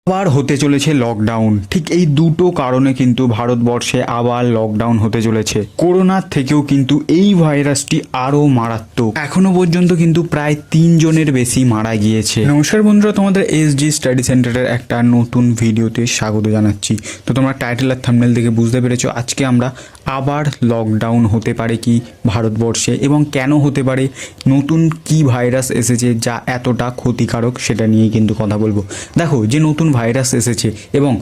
আবার হতে চলেছে লকডাউন। ঠিক এই দুটো কারণে কিন্তু ভারতবর্ষে আবার লকডাউন হতে চলেছে। করোনার থেকেও কিন্তু এই ভাইরাসটি আরো মারাত্মক। এখনো পর্যন্ত কিন্তু প্রায় 3 জনের বেশি মারা গিয়েছে। নমস্কার বন্ধুরা, তোমাদের এসজি স্টাডি সেন্টারের একটা নতুন ভিডিওতে স্বাগত জানাচ্ছি। তো তোমরা টাইটেল আর থাম্বনেল দেখে বুঝতে পেরেছো আজকে আমরা আবার লকডাউন হতে পারে কি ভারতবর্ষে, এবং কেন হতে পারে, নতুন কি ভাইরাস এসেছে যা এতটা ক্ষতিকারক সেটা নিয়ে কিন্তু কথা বলবো। দেখো, যে নতুন ভাইরাস এসেছে এবং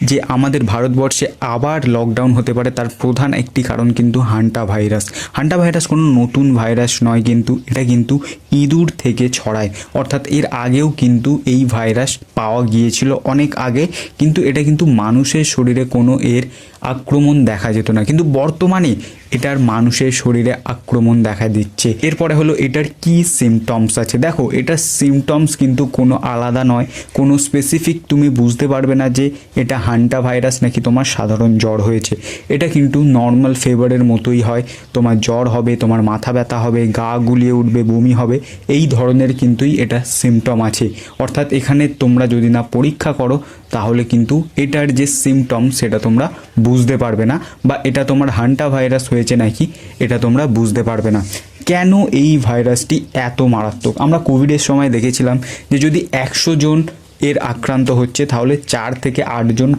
যে আমাদের ভারতবর্ষে আবার লকডাউন হতে পারে তার প্রধান একটি কারণ কিন্তু হান্টা ভাইরাস। হান্টা ভাইরাস কোনো নতুন ভাইরাস নয়, কিন্তু এটা কিন্তু ইঁদুর থেকে ছড়ায়। অর্থাৎ এর আগেও কিন্তু এই ভাইরাস পাওয়া গিয়েছিল অনেক আগে, কিন্তু এটা কিন্তু মানুষের শরীরে কোনো এর আক্রমণ দেখা যেত না, কিন্তু বর্তমানে এটার মানুষের শরীরে আক্রমণ দেখা দিচ্ছে। এরপরে হলো এটার কি সিমটমস আছে। দেখো, এটার সিমটমস কিন্তু কোনো আলাদা নয়, কোনো স্পেসিফিক তুমি বুঝতে পারবে না যে এটা হান্টা ভাইরাস নাকি তোমার সাধারণ জ্বর হয়েছে। এটা কিন্তু নর্মাল ফিভারের মতোই হয়। তোমার জ্বর হবে, তোমার মাথা ব্যথা হবে, গা গুলিয়ে উঠবে, বমি হবে, এই ধরনের কিন্তুই এটা সিমটম আছে। অর্থাৎ এখানে তোমরা যদি না পরীক্ষা করো তাহলে কিন্তু এটার যে সিমটম সেটা তোমরা বুঝতে পারবে না, বা এটা তোমার হান্টা ভাইরাস হয়েছে নাকি এটা তোমরা বুঝতে পারবে না। কেন এই ভাইরাসটি এত মারাত্মক? আমরা কোভিডের সময় দেখেছিলাম যে যদি 100 জন এর আক্রান্ত হচ্ছে তাহলে 4 থেকে 8 জন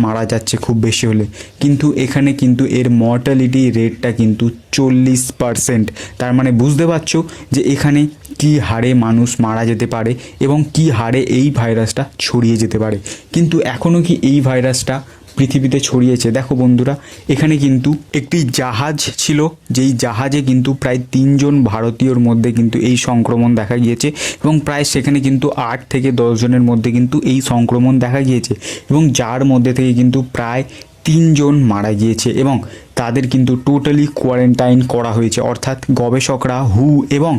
মারা যাচ্ছে খুব বেশি হলে, কিন্তু এখানে কিন্তু এর মর্টালিটি রেটটা কিন্তু 40%। তার মানে বুঝতে পারছো যে এখানে কি হারে মানুষ মারা যেতে পারে এবং কি হারে এই ভাইরাসটা ছড়িয়ে যেতে পারে। কিন্তু এখনও কি এই ভাইরাসটা পৃথিবীতে ছড়িয়েছে? দেখো বন্ধুরা, এখানে কিন্তু একটি জাহাজ ছিল, যেই জাহাজে কিন্তু প্রায় 3 জন ভারতীয়র মধ্যে কিন্তু এই সংক্রমণ দেখা গিয়েছে, এবং প্রায় সেখানে কিন্তু 8 থেকে 10 জনের মধ্যে কিন্তু এই সংক্রমণ দেখা গিয়েছে, এবং যার মধ্যে থেকে কিন্তু প্রায় 3 জন মারা গিয়েছে, এবং তাদের কিন্তু টোটালি কোয়ারেন্টাইন করা হয়েছে। অর্থাৎ গবেষকরা, হু এবং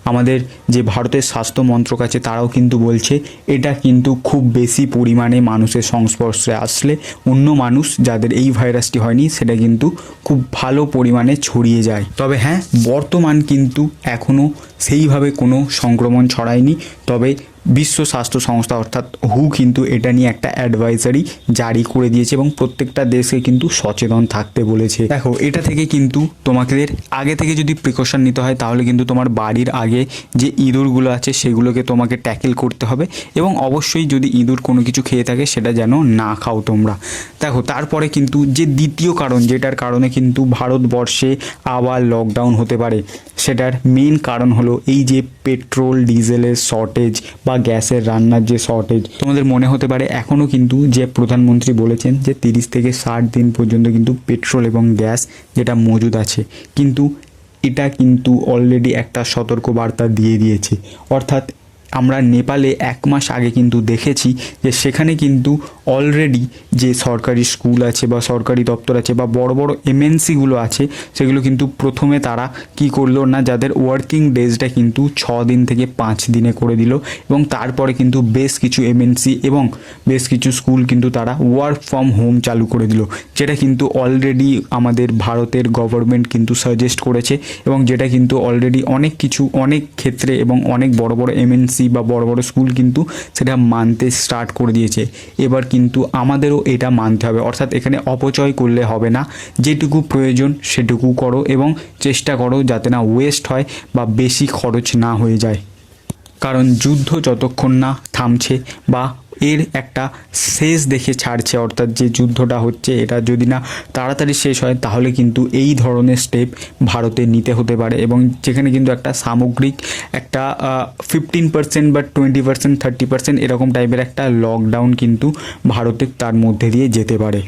আমাদের যে ভারতের স্বাস্থ্য মন্ত্রক আছে তারাও কিন্তু বলছে এটা কিন্তু খুব বেশি পরিমাণে মানুষের সংস্পর্শে আসলে অন্য মানুষ যাদের এই ভাইরাসটি হয়নি সেটা কিন্তু খুব ভালো পরিমাণে ছড়িয়ে যায়। তবে হ্যাঁ, বর্তমান কিন্তু এখনও সেইভাবে কোনো সংক্রমণ ছড়ায়নি। তবে বিশ্ব স্বাস্থ্য সংস্থা অর্থাৎ হু কিন্তু এটা নিয়ে একটা অ্যাডভাইজারি জারি করে দিয়েছে এবং প্রত্যেকটা দেশকে কিন্তু সচেতন থাকতে বলেছে। দেখো, এটা থেকে কিন্তু তোমাদের আগে থেকে যদি প্রিকশন নিতে হয় তাহলে কিন্তু তোমার বাড়ির আগে যে ইঁদুরগুলো আছে সেগুলোকে তোমাকে ট্যাকেল করতে হবে, এবং অবশ্যই যদি ইঁদুর কোনো কিছু খেয়ে থাকে সেটা যেন না খাও তোমরা। দেখো, তারপরে কিন্তু যে দ্বিতীয় কারণ, যেটার কারণে কিন্তু ভারতবর্ষে আবার লকডাউন হতে পারে, সেটার মেন কারণ হলো এই যে পেট্রোল ডিজেলের শর্টেজ বা গ্যাসের রান্নার যে শর্টেজ। তোমাদের মনে হতে পারে এখনও কিন্তু যে প্রধানমন্ত্রী বলেছেন যে 30 থেকে 60 দিন পর্যন্ত কিন্তু পেট্রোল এবং গ্যাস যেটা মজুদ আছে, কিন্তু এটা কিন্তু অলরেডি একটা সতর্কবার্তা দিয়ে দিয়েছে। অর্থাৎ আমরা নেপালে 1 মাস আগে কিন্তু দেখেছি যে সেখানে কিন্তু অলরেডি যে সরকারি স্কুল আছে বা সরকারি দপ্তর আছে বা বড় বড় এমএনসিগুলো আছে সেগুলো কিন্তু প্রথমে তারা কি করলো না, যাদের ওয়ার্কিং ডেজটা কিন্তু 6 দিন থেকে 5 দিনে করে দিল, এবং তারপরে কিন্তু বেশ কিছু এমএনসি এবং বেশ কিছু স্কুল কিন্তু তারা ওয়ার্ক ফ্রম হোম চালু করে দিল, যেটা কিন্তু অলরেডি আমাদের ভারতের গভর্নমেন্ট কিন্তু সাজেস্ট করেছে, এবং যেটা কিন্তু অলরেডি অনেক কিছু অনেক ক্ষেত্রে এবং অনেক বড় বড় এমএনসি বা বড় বড় স্কুল কিন্তু সেটা মানতে স্টার্ট করে দিয়েছে। এবার কিন্তু আমাদেরও এটা মানতে হবে। অর্থাৎ এখানে অপচয় করলে হবে না, যেটুকু প্রয়োজন সেটুকু করো এবং চেষ্টা করো যাতে না ওয়েস্ট হয় বা বেশি খরচ না হয়ে যায়। কারণ যুদ্ধ যতক্ষণ না থামছে বা এর একটা শেষ দেখে ছাড়ছে, অর্থাৎ যে যুদ্ধটা হচ্ছে এটা যদি না তাড়াতাড়ি শেষ হয় তাহলে কিন্তু এই ধরনের স্টেপ ভারতে নিতে হতে পারে, এবং যেখানে কিন্তু একটা সামগ্রিক একটা 15% বা 20%, 30% এরকম টাইপের একটা লকডাউন কিন্তু ভারতে তার মধ্যে দিয়ে যেতে পারে।